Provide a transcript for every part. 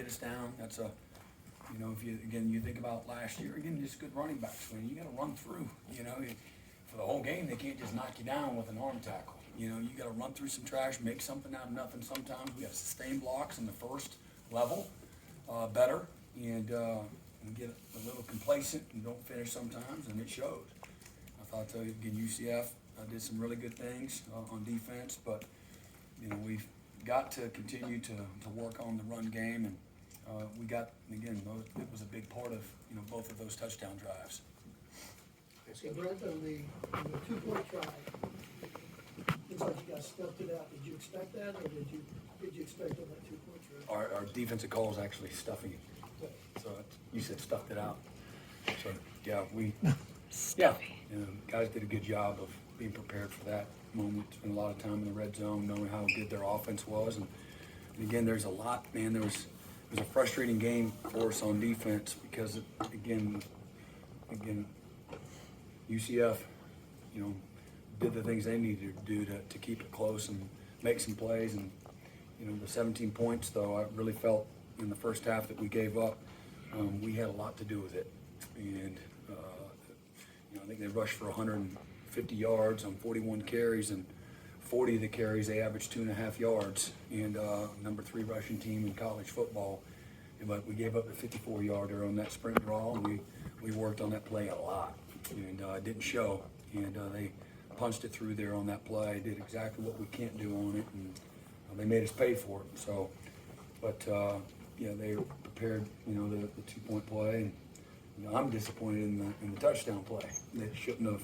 get us down. That's a, if you think about last year, again, just good running backs. When you got to run through, for the whole game, they can't just knock you down with an arm tackle. You got to run through some trash, make something out of nothing. Sometimes we have sustained blocks in the first level, better, and get a little complacent and don't finish sometimes, and it shows. I thought, again, UCF did some really good things on defense, but we've got to continue to work on the run game, and we got, again, it was a big part of both of those touchdown drives. So Brent, on the 2-point try, looks like you guys stuffed it out. Did you expect that, or did you expect on that 2-point try? Our defensive call is actually stuffing it. So you said stuffed it out. So yeah, guys did a good job of being prepared for that moment. Spent a lot of time in the red zone, knowing how good their offense was, and again, there's a lot, man. It was a frustrating game for us on defense because again, UCF, did the things they needed to do to keep it close and make some plays. And the 17 points, though, I really felt in the first half that we gave up. We had a lot to do with it, and I think they rushed for 150 yards on 41 carries, and 40 of the carries they averaged 2.5 yards, and number 3 rushing team in college football. But we gave up a 54-yarder on that sprint draw, and we worked on that play a lot, and it didn't show. And they punched it through there on that play, did exactly what we can't do on it, and they made us pay for it. So, but they prepared, the 2-point play. And, I'm disappointed in the touchdown play. That shouldn't have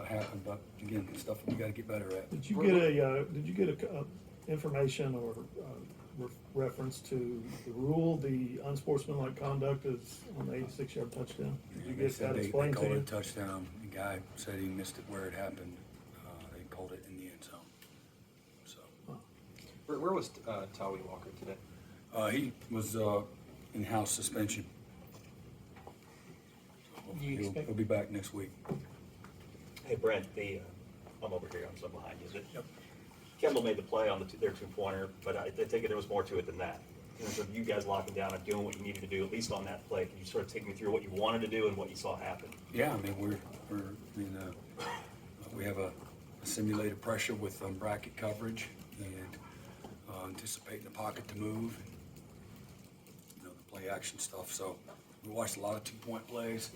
happened, but again, stuff we got to get better at. Did you get a information or reference to the rule, the unsportsmanlike conduct is on the 86-yard touchdown? Did you get that explained to you? They called it a touchdown. The guy said he missed it where it happened. They called it in the end zone. So, where was Tawi Walker today? he was in house suspension. So he'll be back next week. Hey Brent, I'm over here. I'm so behind you. Yep. Kendall made the play on their 2-pointer, but I think there was more to it than that. In terms of you guys locking down and doing what you needed to do, at least on that play. Can you sort of take me through what you wanted to do and what you saw happen? Yeah, I mean we have a simulated pressure with bracket coverage and anticipating the pocket to move. And, the play action stuff. So we watched a lot of 2-point plays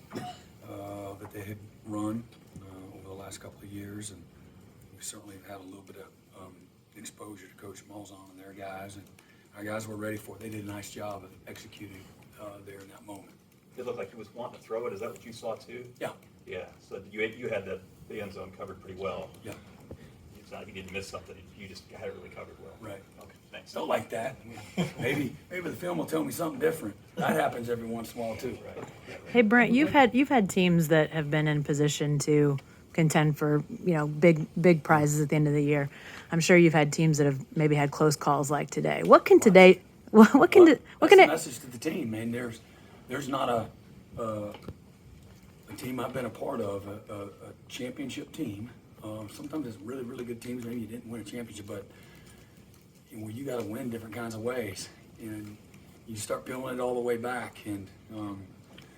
that they had run over the last couple of years, and we certainly have had a little bit of exposure to Coach Malzahn and their guys, and our guys were ready for it. They did a nice job of executing there in that moment. It looked like he was wanting to throw it. Is that what you saw too? Yeah. Yeah. So you had the end zone covered pretty well. Yeah. It's not like you didn't miss something. You just had it really covered well. Right. Okay. Thanks. Don't like that. Maybe the film will tell me something different. That happens every once in a while too. Right. Hey Brent, you've had teams that have been in position to contend for big prizes at the end of the year. I'm sure you've had teams that have maybe had close calls like today. What can today? What can That's the the message to the team, man. There's not a team I've been a part of, a championship team. Sometimes it's really, really good teams. Maybe you didn't win a championship, but you got to win different kinds of ways, and you start peeling it all the way back. And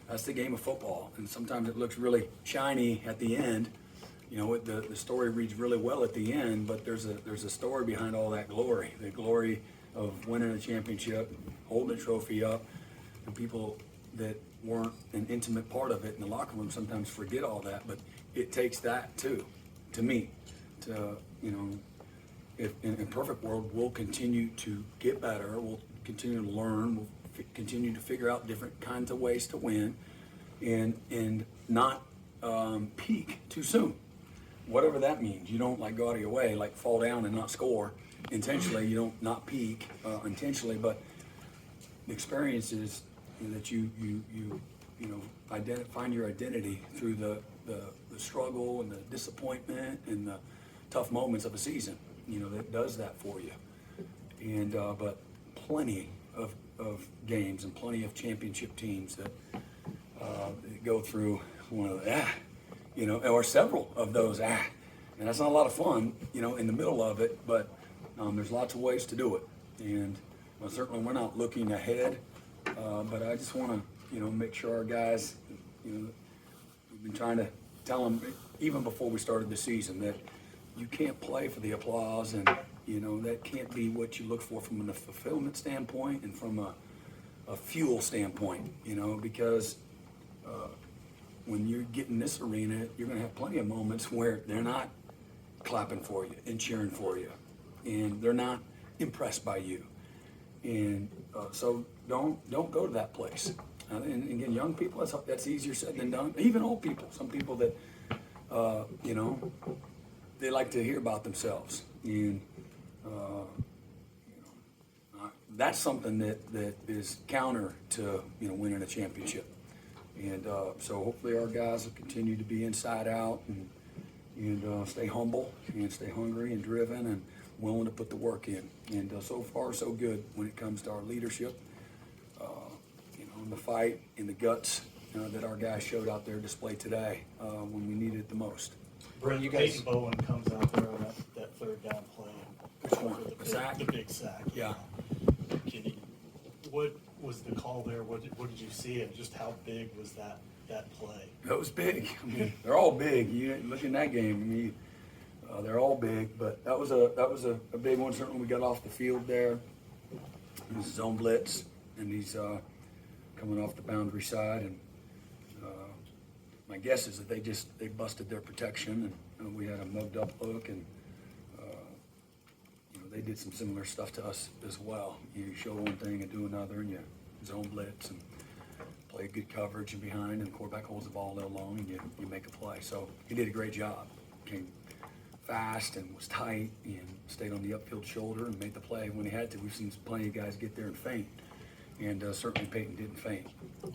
that's the game of football. And sometimes it looks really shiny at the end. The story reads really well at the end, but there's a story behind all that glory. The glory of winning a championship, holding a trophy up, and people that weren't an intimate part of it in the locker room sometimes forget all that. But it takes that too, to me, if in a perfect world, we'll continue to get better, we'll continue to learn, we'll continue to figure out different kinds of ways to win, and not peak too soon. Whatever that means. You don't go out of your way, fall down and not score intentionally. You don't not peak intentionally, but the experience is that you find your identity through the struggle and the disappointment and the tough moments of a season. That does that for you. And but plenty of games and plenty of championship teams that go through one of that. Or several of those, and that's not a lot of fun, in the middle of it, but there's lots of ways to do it, and well, certainly we're not looking ahead, but I just want to, make sure our guys, we've been trying to tell them, even before we started the season, that you can't play for the applause, and, that can't be what you look for from a fulfillment standpoint and from a fuel standpoint, because when you get in this arena, you're going to have plenty of moments where they're not clapping for you and cheering for you, and they're not impressed by you. And so don't go to that place. And again, young people, that's easier said than done. Even old people, some people that, they like to hear about themselves. And, that's something that is counter to, winning a championship. And so hopefully our guys will continue to be inside out and stay humble and stay hungry and driven and willing to put the work in. And so far, so good when it comes to our leadership, and the fight and the guts that our guys showed out there displayed today when we needed it the most. Brent, you guys- Peyton Bowen comes out there on that third down play. Which one? With The sack? The big sack. Yeah. What was the call there? What did you see, and just how big was that play? That was big. I mean, they're all big. You look in that game. I mean, they're all big, but that was a big one. Certainly, we got off the field there. It was zone blitz, and he's coming off the boundary side. And my guess is that they busted their protection, and we had a mugged up look, and they did some similar stuff to us as well. You show one thing and do another, and you zone blitz and play good coverage and behind, and the quarterback holds the ball a little long, and you make a play. So he did a great job. Came fast and was tight and stayed on the upfield shoulder and made the play when he had to. We've seen plenty of guys get there and faint, and certainly Peyton didn't faint.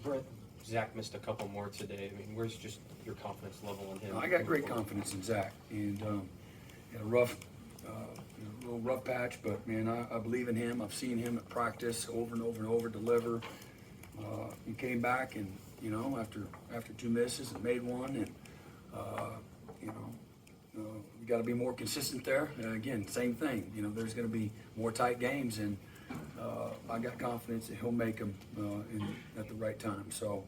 Brent, Zach missed a couple more today. I mean, where's just your confidence level in him? I got great confidence in Zach, and had a little rough patch, but man, I believe in him. I've seen him at practice over and over and over deliver. He came back and, after two misses and made one, and, we got to be more consistent there. And again, same thing, there's going to be more tight games, and I got confidence that he'll make them at the right time. So,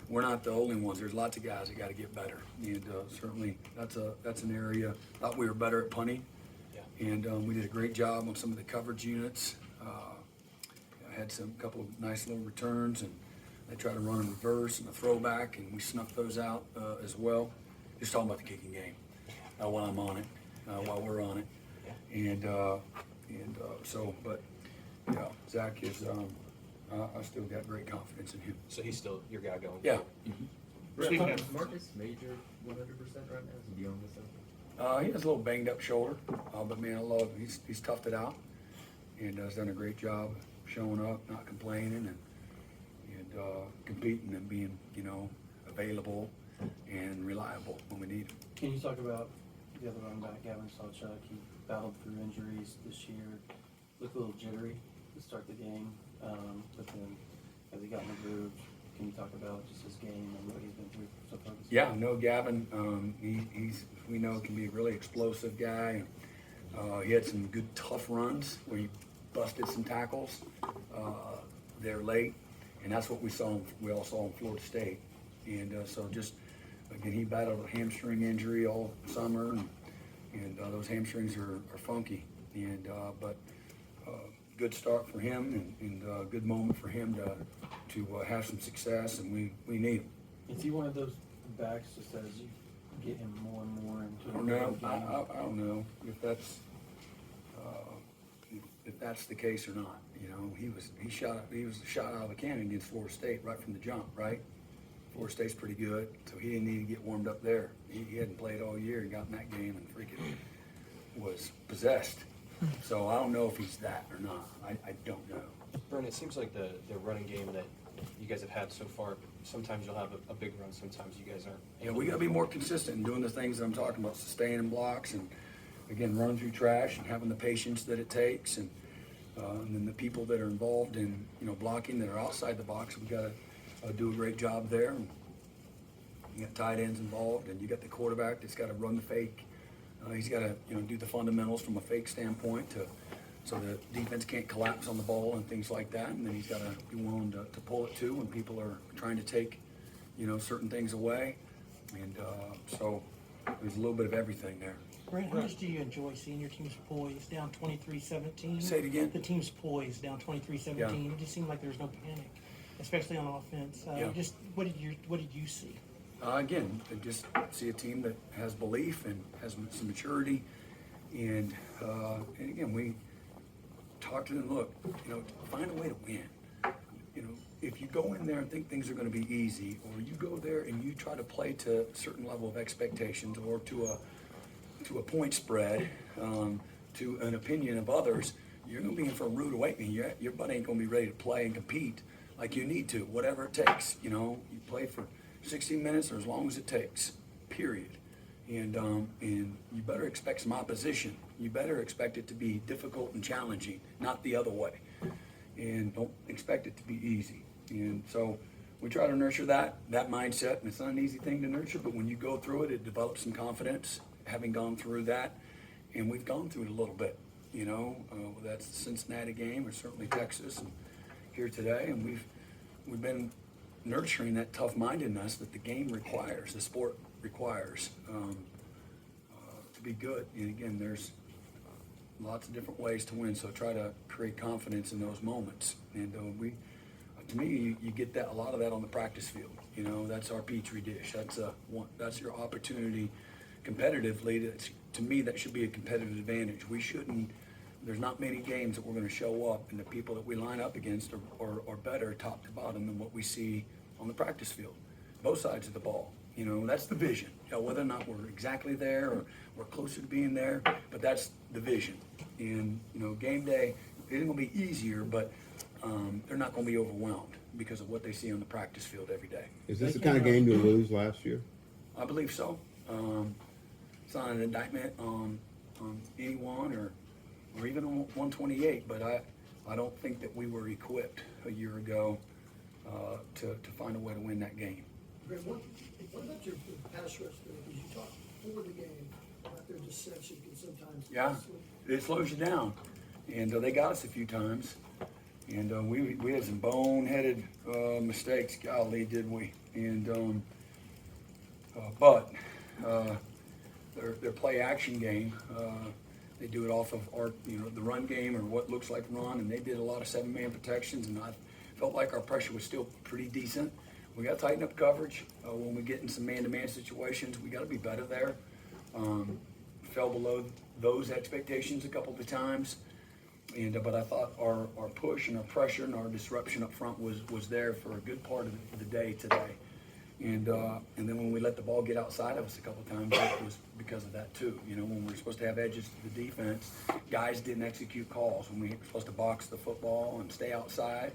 we're not the only ones. There's lots of guys that got to get better, and certainly that's an area. Thought we were better at punting, and we did a great job on some of the coverage units. I had some couple of nice little returns, and they tried to run in reverse and a throwback, and we snuffed those out as well. Just talking about the kicking game while I'm on it, while we're on it, and so, but yeah, Zach is. I still got great confidence in him. So he's still your guy going? Yeah. Speaking of- Marcus Major 100% right now? Is he dealing with something? He has a little banged up shoulder, but man, I love him. He's toughed it out and has done a great job showing up, not complaining, and competing and being, available and reliable when we need him. Can you talk about the other running back, Gavin Sawchuk? He battled through injuries this year, looked a little jittery to start the game, but then as he got in the groove, can you talk about just his game and what he's been through so far this year? Yeah, no, Gavin, he's we know can be a really explosive guy. He had some good tough runs where he busted some tackles there late, and that's what we all saw in Florida State. And so just again, he battled a hamstring injury all summer, and those hamstrings are funky. And but good start for him, and good moment for him to have some success, and we need him. Is he one of those backs just as you get him more and more into I don't know. I don't know if that's the case or not. He was shot out of the cannon against Florida State right from the jump, right? Florida State's pretty good, so he didn't need to get warmed up there. He hadn't played all year and got in that game and freaking was possessed. So I don't know if he's that or not. I don't know. Brent, it seems like the running game that you guys have had so far, sometimes you'll have a big run, sometimes you guys aren't. Yeah, we got to be more consistent in doing the things that I'm talking about, sustaining blocks and, again, running through trash and having the patience that it takes, and then the people that are involved in, blocking that are outside the box, we got to do a great job there. And you got tight ends involved, and you got the quarterback that's got to run the fake. He's got to, do the fundamentals from a fake standpoint to so the defense can't collapse on the ball and things like that. And then he's got to be willing to pull it too when people are trying to take, certain things away. And so there's a little bit of everything there. Brent, how much do you enjoy seeing your team's poise down 23-17? Say it again? The team's poise down 23-17. Yeah. It just seemed like there was no panic, especially on offense. Yeah. Just what did you see? Again, I just see a team that has belief and has some maturity. And again, we talk to them, look, find a way to win. If you go in there and think things are going to be easy, or you go there and you try to play to a certain level of expectations or to a point spread, to an opinion of others, you're going to be in for a rude awakening. Your butt ain't going to be ready to play and compete like you need to, whatever it takes. You play for 60 minutes or as long as it takes, period. And you better expect some opposition. You better expect it to be difficult and challenging, not the other way. And don't expect it to be easy. And so we try to nurture that mindset, and it's not an easy thing to nurture, but when you go through it, it develops some confidence, having gone through that. And we've gone through it a little bit, that's the Cincinnati game, or certainly Texas, and here today, and we've been nurturing that tough-mindedness that the game requires, the sport requires, to be good. And again, there's lots of different ways to win, so try to create confidence in those moments. And to me, you get a lot of that on the practice field. That's our petri dish. That's your opportunity competitively. To me, that should be a competitive advantage. There's not many games that we're going to show up and the people that we line up against are better top to bottom than what we see on the practice field. Both sides of the ball. That's the vision. Whether or not we're exactly there or we're closer to being there, but that's the vision. And, game day isn't going to be easier, but they're not going to be overwhelmed because of what they see on the practice field every day. Is this the kind of game to lose last year? I believe so. It's not an indictment on anyone or even on 128, but I don't think that we were equipped a year ago to find a way to win that game. Greg, what about your pass rush though? Because you talk before the game about their deception can sometimes. Yeah, it slows you down, and they got us a few times, and we had some boneheaded mistakes. Golly, did we? And but their play action game, they do it off of our the run game or what looks like run, and they did a lot of 7-man protections, and I felt like our pressure was still pretty decent. We got to tighten up coverage when we get in some man-to-man situations. We got to be better there. Fell below those expectations a couple of times, but I thought our push and our pressure and our disruption up front was there for a good part of the day today. And then when we let the ball get outside of us a couple of times, it was because of that too. When we were supposed to have edges to the defense, guys didn't execute calls. When we were supposed to box the football and stay outside.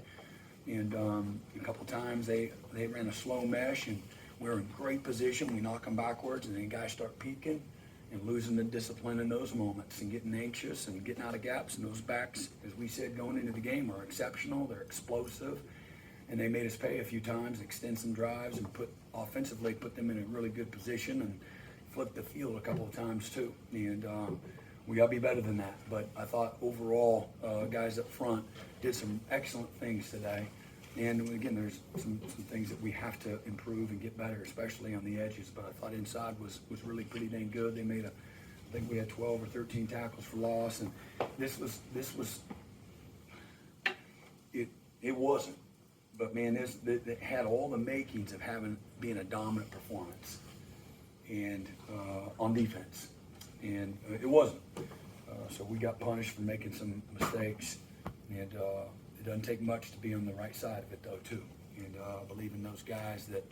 And a couple of times they ran a slow mesh, and we were in great position. We knock them backwards, and then guys start peeking and losing the discipline in those moments and getting anxious and getting out of gaps. And those backs, as we said, going into the game are exceptional. They're explosive, and they made us pay a few times, extend some drives, and put them in a really good position and flip the field a couple of times too. And we got to be better than that. But I thought overall, guys up front did some excellent things today. And again, there's some things that we have to improve and get better, especially on the edges. But I thought inside was really pretty dang good. They made I think we had 12 or 13 tackles for loss, and this was it wasn't. But man, it had all the makings of being a dominant performance, and on defense, and it wasn't. So we got punished for making some mistakes, and it doesn't take much to be on the right side of it though too. And I believe in those guys that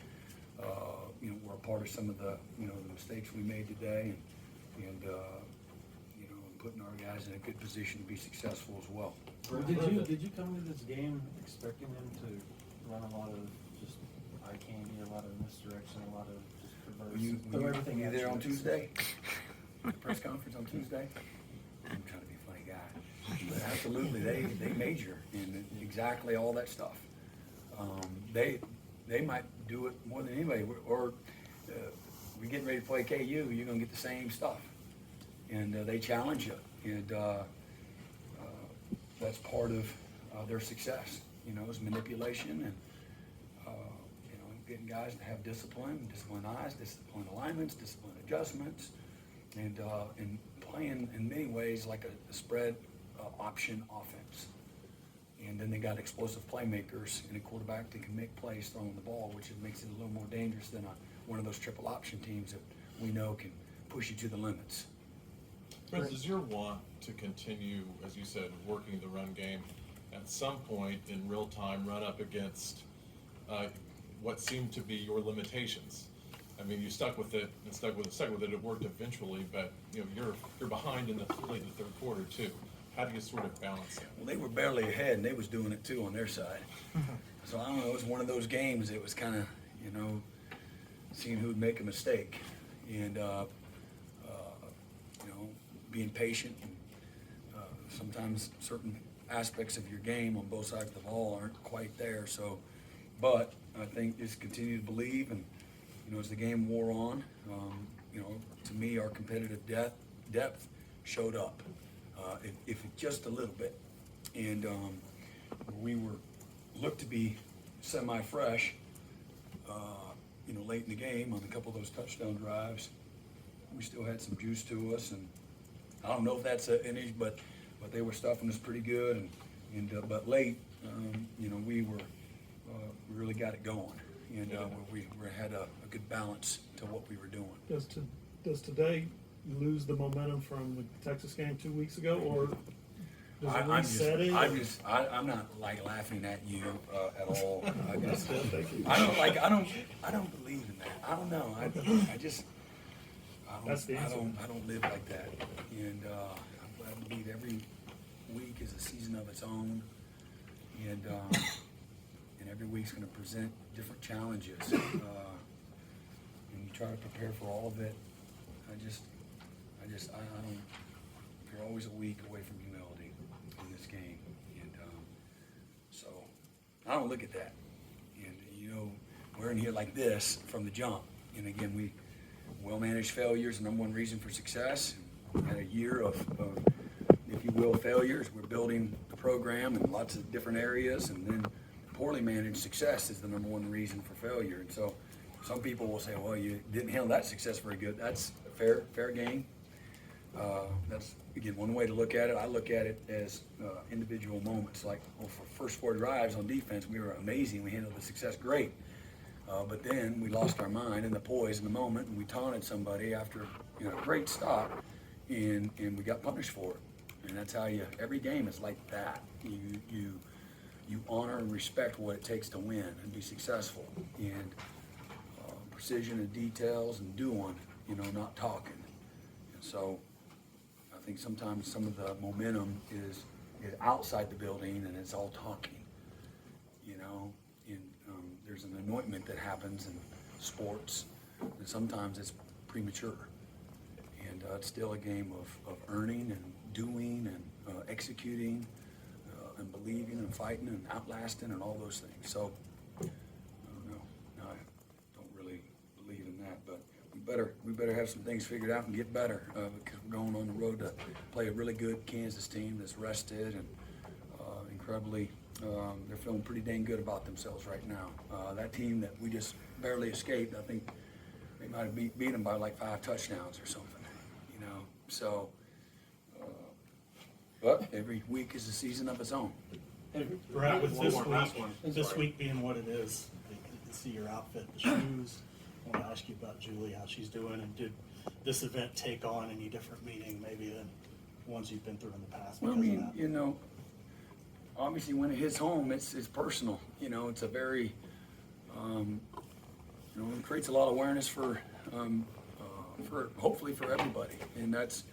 were a part of some of the the mistakes we made today, and putting our guys in a good position to be successful as well. Did you come into this game expecting them to run a lot of just eye candy, a lot of misdirection, a lot of just reverse? Were you there on Tuesday? The press conference on Tuesday? I'm trying to be a funny guy. But absolutely, they major in exactly all that stuff. They might do it more than anybody. Or we're getting ready to play KU, you're going to get the same stuff. And they challenge you. And that's part of their success, you know, is manipulation and, you know, getting guys to have discipline, disciplined eyes, disciplined alignments, disciplined adjustments, and playing in many ways like a spread option offense. And then they got explosive playmakers and a quarterback that can make plays throwing the ball, which makes it a little more dangerous than one of those triple option teams that we know can push you to the limits. Brent, is your want to continue, as you said, working the run game, at some point in real time run up against what seemed to be your limitations? I mean, you stuck with it and stuck with it. It worked eventually, but you know you're behind in the third quarter too. How do you sort of balance that? Well, they were barely ahead, and they was doing it too on their side. So I don't know. It was one of those games. It was kind of, you know, seeing who would make a mistake, and you know, being patient. And sometimes certain aspects of your game on both sides of the ball aren't quite there. So, but I think just continue to believe, and you know, as the game wore on, you know, to me, our competitive depth showed up. If just a little bit, and we looked to be semi-fresh, you know, late in the game on a couple of those touchdown drives. We still had some juice to us, and I don't know if that's an issue, but they were stuffing us pretty good, and but late, you know, we really got it going, and we had a good balance to what we were doing. Does today lose the momentum from the Texas game 2 weeks ago, or does it reset it? I'm not like laughing at you at all. I just, Thank you. I don't believe in that. I don't know. That's the answer. I don't live like that. And I believe every week is a season of its own, and every week's going to present different challenges. And you try to prepare for all of it. I don't. You're always a week away from humility in this game, and so I don't look at that. And you know, we're in here like this from the jump. And again, we well-managed failure is the number one reason for success. And had a year of, if you will, failures. We're building the program in lots of different areas, and then poorly managed success is the number one reason for failure. And so, some people will say, "Well, you didn't handle that success very good." That's fair game. That's, again, one way to look at it. I look at it as individual moments. Like, well, for first 4 drives on defense, we were amazing. We handled the success great. But then we lost our mind and the poise in the moment, and we taunted somebody after, you know, a great stop, and we got punished for it. And that's how every game is like that. You honor and respect what it takes to win and be successful. And precision and details and doing, you know, not talking. And so I think sometimes some of the momentum is outside the building, and it's all talking, you know. And there's an anointment that happens in sports, and sometimes it's premature. And it's still a game of earning and doing and executing and believing and fighting and outlasting and all those things. So I don't know. No, I don't really believe in that, but we better have some things figured out and get better, because we're going on the road to play a really good Kansas team that's rested and incredibly, they're feeling pretty dang good about themselves right now. That team that we just barely escaped, I think they might have beat them by like 5 touchdowns or something, you know. So, but every week is a season of its own. Brent, with Last one. this week being what it is, to see your outfit, the shoes, I want to ask you about Julie, how she's doing, and did this event take on any different meaning maybe than ones you've been through in the past? Well, I because of mean, that? you know, obviously when it hits home, it's personal. You know, it's a very, you know, it creates a lot of awareness for hopefully for everybody. And that's,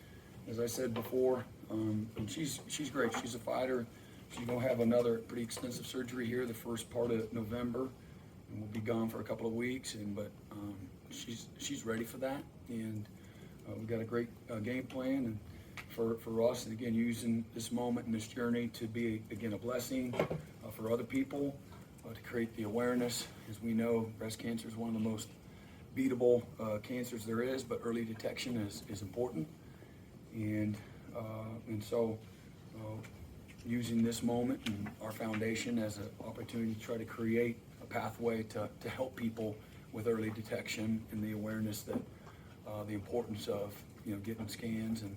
as I said before, and she's great. She's a fighter. She's gonna have another pretty extensive surgery here the first part of November, and we'll be gone for a couple of weeks. But she's ready for that, and we've got a great game plan and for us. And again, using this moment and this journey to be again a blessing for other people, to create the awareness. As we know, breast cancer is one of the most beatable cancers there is, but early detection is important. And so using this moment and our foundation as an opportunity to try to create a pathway to help people with early detection and the awareness that the importance of, you know, getting scans and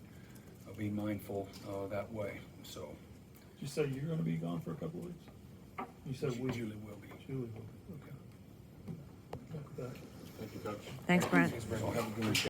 being mindful that way. So Did you say you're gonna be gone for a couple of weeks? You said we. Julie will be. Julie will be, okay. Back. Thank you, Coach. Thanks, Brent. So have a good weekend.